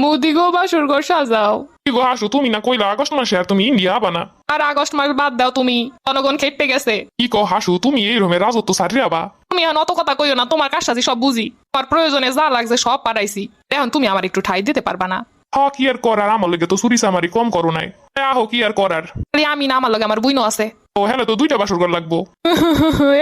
মুদি গো বাসুর ঘর সাজাও। কি গো হাসু, তুমি না কইলা আগস্ট মাসে আর তুমি ইন্ডিয়া আবা না? আর আগস্ট মাস বাদ দাও, তুমি জনগণ খেটে গেছে। কি কো হাসু, তুমি এই রকমের রাজত্ব সারি আবা? তুমি এখন অত কথা কইও না, তোমার কাজটাজি সব বুঝি। তোমার প্রয়োজনে যা লাগছে সব পাঠাইছি, এখন তুমি আমার একটু ঠাই দিতে পারবা না? হ, কি আর করার, আমার লগে তো চুরি চামারি কম করো নাই। আহো, কি আর করার। খালি আমি না, আমার লগে আমার বুইনো আছে। ও হ্যালো, তো দুইটা বাসর ঘর লাগবো।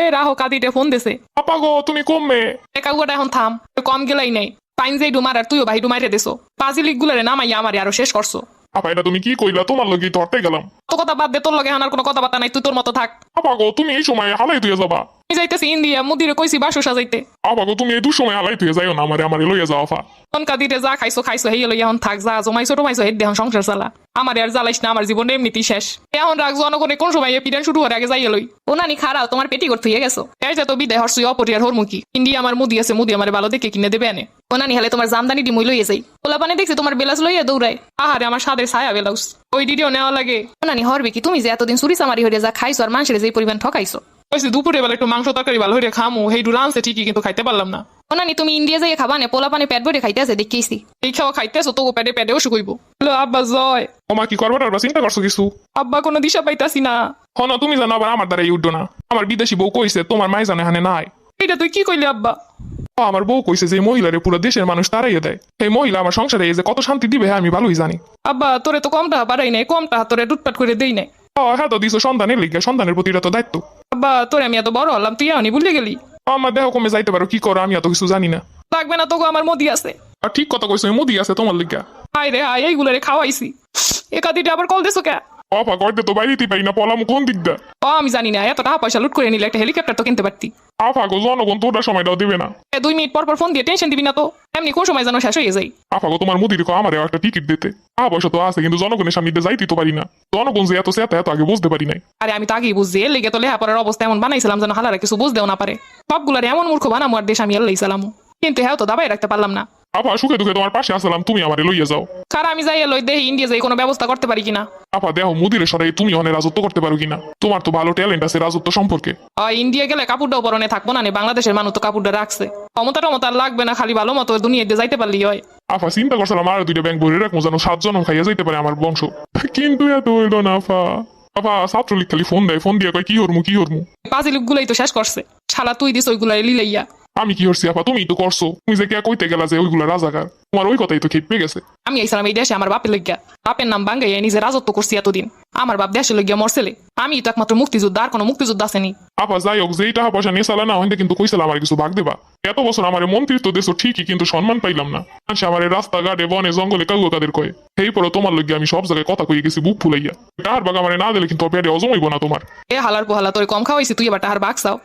এ রাহো কাদিতে ফোন দিছে। আপা গো, তুমি কমবে। একাগুটা এখন থাম, কম গেলাই নাই। পাইন যেই ডুমার আর তুইও ভাই ডুমাইতে দিছো। বাজিলিক গুলারে নামাইয়া আমারে আরো শেষ করছো। আপা এটা তুমি কি কইলা? তোমার লগে ধরতে গেলাম। তো কথা বাদ দে, তোর লগে আর কোনো কথাবার্তা নাই, তুই তোর মতো থাক। আপা গো, তুমি এই সময় হালাই তুই যাবা? আমি যাইতেছি ইন্ডিয়া, মুদিরে কইছি বাসু সাজাইতে। আপা গো, তুমি এই দুসময় হালাই তুই যাইও না, আমারে লইয়া যাও আপা। তনকা দিতে যা খাইছো খাইছো, হেই লই এখন থাক, যা জমাইছো টমাইছো হেদ দেহন সংসার চালা। আমার আর জ্বালাইস না, আমার জীবন এমনিতেই শেষ। এখন রাখ, জনগণে কোন সময় পিডান শুরু হওয়ার আগে যাইয়ে লই। ও নানি খারাও, তোমার পেটি করতে হয়ে গেছো। এই যে তো বিদায় হরসুই অপরিয়ার হরমুখী। ইন্ডিয়া আমার মুদি আছে, মুদি আমার ভালো দেখে কিনে দেবে আনে। ও নানি হলে তোমার জামদানি ডিমই লইয়ে যাই। ওলা পানে দেখছি তোমার বেলাস লইয়া দৌড়ায়। আহারে আমার সাদের ছায়া বেলাউস, ওই ডিডিও নেওয়া লাগে। ও নানি হরবে কি, তুমি যে এতদিন চুরি চামারি হয়ে যা খাইছো আর মানুষের যে পরিমাণ ঠকাইছো। ওইসে দুপুরে বেলা একটু মাংস তরকারি ভালো হইরে খামু, হেইডু রানছে ঠিকই, কিন্তু খাইতে পারলাম না। ও নানি তুমি ইন্ডিয়া যাইয়ে খাবা না, পোলা পানে পেট ভরে খাইতে আছে দেখেছি। এই খাওয়া খাইতেছো তো পেটে পেটেও শুকইব। হ্যালো আব্বা জয়। ওমা, কি করবার আর চিন্তা করছো কিছু? আব্বা কোনো দিশা পাইতাছি না। হন, তুমি জানো আবার আমার দ্বারা উঠো না। আমার বিদেশি বউ কইছে তোমার মাই জানে হানে নাই। এটা তুই কি কইলি আব্বা? আমার বউ কইছে যে মহিলারে পুরো দেশের মানুষ তারাইয়ে দেয়। এই মহিলা আমার সংসারে এই যে কত শান্তি দিবে আমি ভালোই জানি। আব্বা তোরে তো কম টাকা পারাই নাই, কম টাকা তোরে টুটপাট করে দেই নাই। হ্যাঁ তো দিছো সন্তানের লিগে, সন্তানের প্রতি এটা তো দায়িত্ব। আব্বা তোরে আমি এত বড় হলাম, তুই এমনি ভুলে গেলি। আমার দেহ কমে যাইতে পারো, কি করো আমি এত কিছু জানি না। লাগবে না তোকে, আমার মোদি আছে। আর ঠিক কথা কইছো, মুদি আছে তোমার লিগা। হাই রে হাই, এইগুলারে খাওয়াইছি। একাদিটা আবার কল দিছো কে? অপা করতে তো বাইরেতেই পারি না, পলাম কোন দিক দা। ও আমি জানি না, এত টাকা পয়সা লুট করে নিলে একটা হেলিকপ্টার তো কিনতে পারতি। আফা গো, জনগণ তোটা সময়টাও দিবে না। 2 মিনিট পর পর ফোন দিয়ে টেনশন দিবি না তো, এমনি কোন সময় যেন শেষ হয়ে যায়। আফা গো, তোমার মুদির আমারে একটা টিকিট দিতে। পয়সা তো আছে, কিন্তু জনগণের সামনে দিয়ে যাইতে তো পারি না। জনগণ যে এত সেতা এত আগে বুঝতে পারি নাই। আরে আমি তো আগেই বুঝছি, এর লেগে তো লেহাপড়ার অবস্থা এমন বানাইছিলাম যেন হালারা কিছু বুঝতেও না পারে। সবগুলার এমন মূর্খ বানামো আর দেশ আমি এল্লাই চালাম, কিন্তু হ্যাঁ তো দাবাই রাখতে পারলাম না। আপা সুখে দুঃখে তোমার পাশে আসলাম, তুমি আমারে লইয়া যাও। কার আমি যাই এলোই দেহি ইন্ডিয়া যাই কোনো ব্যবস্থা করতে পারি কিনা। আপা দেহ মুদিরে সরাই তুমি অনেক রাজত্ব করতে পারো কিনা। তোমার তো ভালো ট্যালেন্ট আছে রাজত্ব সম্পর্কে। ইন্ডিয়া গেলে কাপড়টাও পরনে থাকবো না, বাংলাদেশের মানুষ তো কাপড়টা রাখছে। ক্ষমতা টমতা আর লাগবে না, খালি ভালো মতো দুনিয়া দিয়ে যাইতে পারলি হয়। আফা চিন্তা করছিলাম আর 2টা ব্যাংক ভরে রাখবো, যেন 7 জনম খাইয়া যাইতে পারে আমার বংশ। কিন্তু এত হইল না আফা। আফা ছাত্রলীগ খালি ফোন দেয়, ফোন দিয়ে কয় কি হরমু কি হরমু। পাঁচিল গুলাই তো শেষ করছে, শালা তুই দিস ওইগুলাই লিলাইয়া। আমি কি হরছি আপা? তুমি তো করছো। তুমি যে কে কইতে গেলা যে ওইগুলা রাজাকার, তোমার ওই কথাই তো খেপে গেছে। আমি আইসালাম এই দেশে আমার বাপের লইগা, বাপের নাম বাঙ্গাইয়া নিজে রাজত্ব করছি এতদিন। আমার বাপ দেশে লইগা মরছেলে, আমি তো একমাত্র মুক্তিযোদ্ধা, আর কোনো মুক্তিযোদ্ধা আসেনি। আপা যাই হোক, যেই টাকা পয়সা নিয়ে চালা না হইতে কিন্তু কইছিলাম আমার কিছু ভাগ দেবা। এত বছর আমার মন্ত্রিত্ব দেশ ঠিকই, কিন্তু সম্মান পাইলাম না। আমার রাস্তাঘাটে বনে জঙ্গলে কাউ কাদের কয়ে। এই পরে তোমার লইগে আমি সব জায়গায় কথা কই গেছি বুক ফুলাইয়া। টাহার বাগ আমার না দিলে কিন্তু পেটে অজম হইব না তোমার। এ হালার পোহালা তোর কম খাওয়াইছি, তুই এবার টাহার বাঘ চাও।